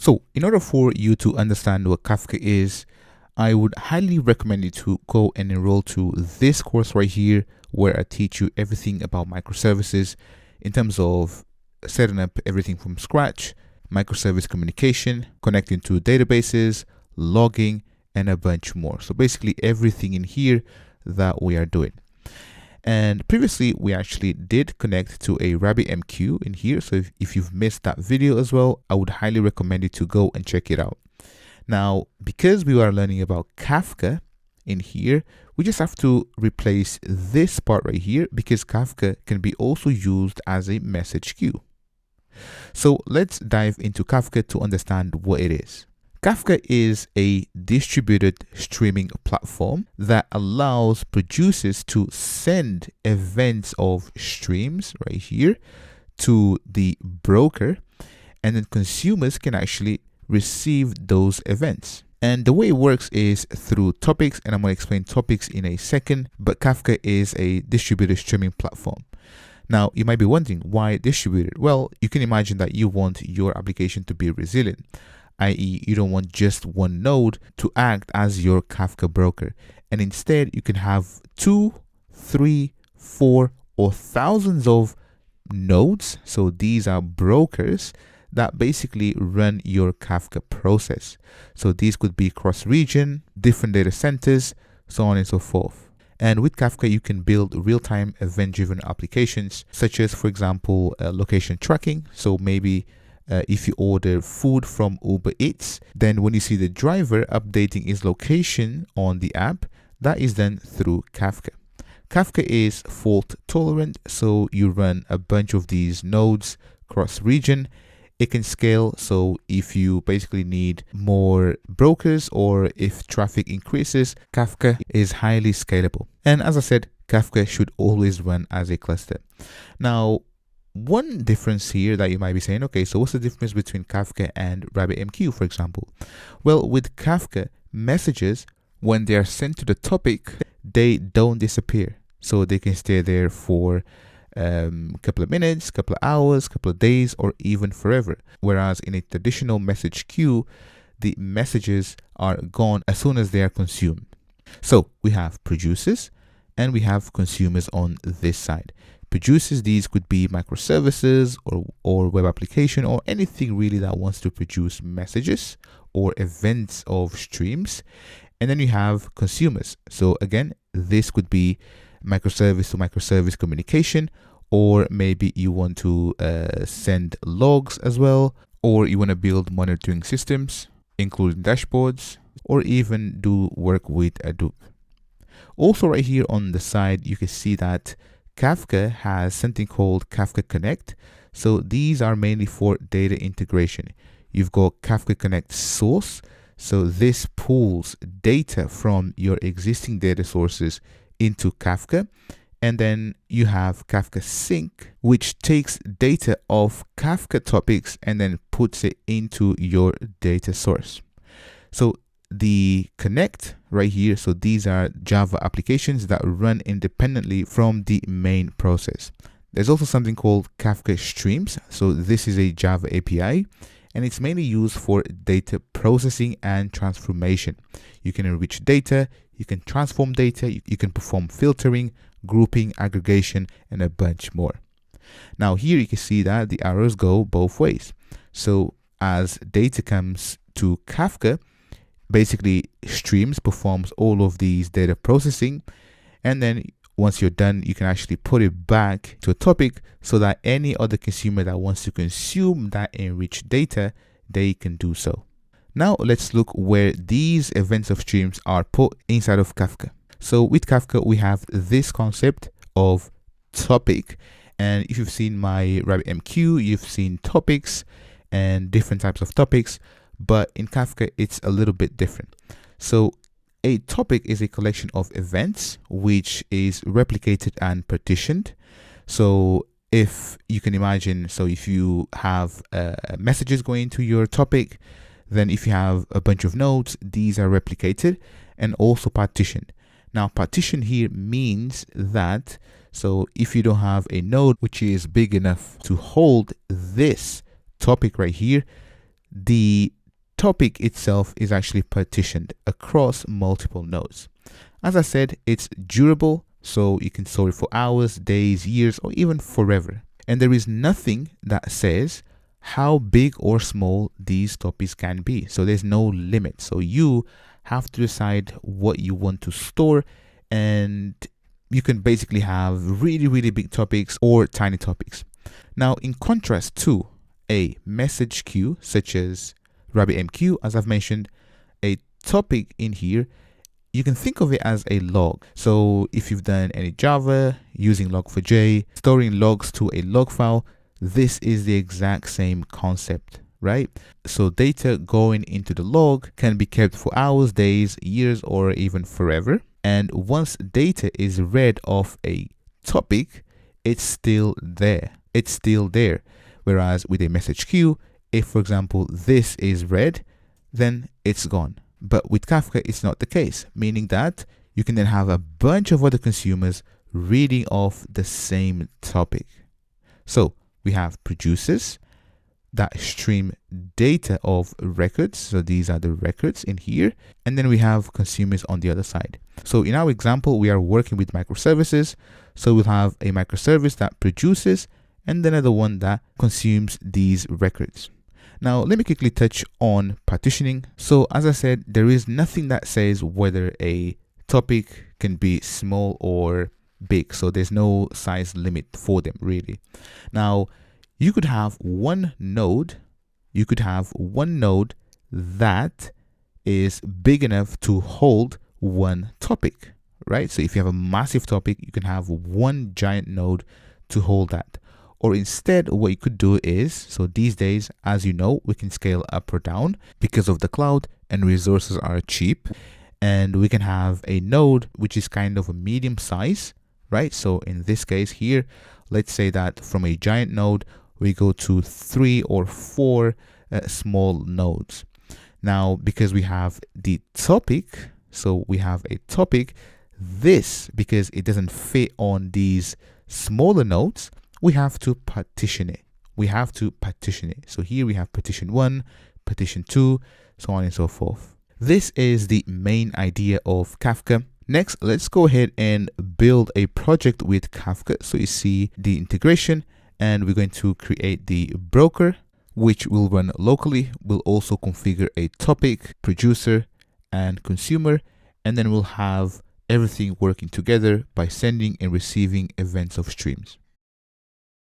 So in order for you to understand what Kafka is, I would highly recommend you to go and enroll to this course right here, where I teach you everything about microservices in terms of setting up everything from scratch, microservice communication, connecting to databases, logging, and a bunch more. So basically everything in here that we are doing. And previously we actually did connect to a RabbitMQ in here. So if you've missed that video as well, I would highly recommend you to go and check it out. Now, because we are learning about Kafka in here, we just have to replace this part right here, because Kafka can be also used as a message queue. So let's dive into Kafka to understand what it is. Kafka is a distributed streaming platform that allows producers to send events of streams right here to the broker, and then consumers can actually receive those events. And the way it works is through topics, and I'm going to explain topics in a second, but Kafka is a distributed streaming platform. Now, you might be wondering why distributed? Well, you can imagine that you want your application to be resilient, i.e. you don't want just one node to act as your Kafka broker. And instead, you can have 2, 3, 4, or thousands of nodes. So these are brokers that basically run your Kafka process. So these could be cross-region, different data centers, so on and so forth. And with Kafka, you can build real-time event-driven applications, such as, for example, location tracking. So maybe if you order food from Uber Eats, then when you see the driver updating his location on the app, that is done through Kafka. Kafka is fault tolerant, so you run a bunch of these nodes cross-region. It can scale, so if you basically need more brokers or if traffic increases, Kafka is highly scalable. And as I said, Kafka should always run as a cluster. Now, one difference here that you might be saying, okay, so what's the difference between Kafka and RabbitMQ, for example? Well, with Kafka, messages, when they are sent to the topic, they don't disappear. So they can stay there for a couple of minutes, couple of hours, couple of days, or even forever. Whereas in a traditional message queue, the messages are gone as soon as they are consumed. So we have producers and we have consumers on this side. Producers, these could be microservices or web application or anything really that wants to produce messages or events of streams. And then you have consumers. So again, this could be microservice to microservice communication, or maybe you want to send logs as well, or you want to build monitoring systems, including dashboards, or even do work with Hadoop. Also right here on the side, you can see that Kafka has something called Kafka Connect. So these are mainly for data integration. You've got Kafka Connect source. So this pulls data from your existing data sources into Kafka. And then you have Kafka Sync, which takes data of Kafka topics and then puts it into your data source. So the connect right here, so these are Java applications that run independently from the main process. There's also something called Kafka Streams. So this is a Java API, and it's mainly used for data processing and transformation. You can enrich data, you can transform data, you can perform filtering, grouping, aggregation, and a bunch more. Now here you can see that the arrows go both ways. So as data comes to Kafka, basically Streams performs all of these data processing, and then once you're done, you can actually put it back to a topic so that any other consumer that wants to consume that enriched data, they can do so. Now let's look where these events of streams are put inside of Kafka. So with Kafka, we have this concept of topic. And if you've seen my RabbitMQ, you've seen topics and different types of topics. But in Kafka, it's a little bit different. So a topic is a collection of events which is replicated and partitioned. So if you can imagine, so if you have messages going to your topic, then if you have a bunch of nodes, these are replicated and also partitioned. Now, partition here means that, so if you don't have a node which is big enough to hold this topic right here, the topic itself is actually partitioned across multiple nodes. As I said, it's durable, so you can store it for hours, days, years, or even forever. And there is nothing that says how big or small these topics can be. So there's no limit. So you have to decide what you want to store, and you can basically have really, really big topics or tiny topics. Now, in contrast to a message queue, such as RabbitMQ, as I've mentioned, a topic in here, you can think of it as a log. So if you've done any Java using log4j, storing logs to a log file, this is the exact same concept, right? So data going into the log can be kept for hours, days, years, or even forever. And once data is read off a topic, it's still there. It's still there. Whereas with a message queue, if, for example, this is read, then it's gone. But with Kafka, it's not the case, meaning that you can then have a bunch of other consumers reading off the same topic. So we have producers that stream data of records. So these are the records in here. And then we have consumers on the other side. So in our example, we are working with microservices. So we'll have a microservice that produces and then another one that consumes these records. Now, let me quickly touch on partitioning. So as I said, there is nothing that says whether a topic can be small or big. So there's no size limit for them really. Now, you could have one node that is big enough to hold one topic, right? So if you have a massive topic, you can have one giant node to hold that. Or instead, what you could do is, so these days, as you know, we can scale up or down because of the cloud and resources are cheap. And we can have a node which is kind of a medium size, right? So in this case here, let's say that from a giant node, we go to 3 or 4 small nodes. Now, because we have the topic, so we have a topic, this, because it doesn't fit on these smaller nodes, we have to partition it. So here we have partition 1, partition 2, so on and so forth. This is the main idea of Kafka. Next, let's go ahead and build a project with Kafka. So you see the integration, and we're going to create the broker, which will run locally. We'll also configure a topic, producer, and consumer, and then we'll have everything working together by sending and receiving events of streams.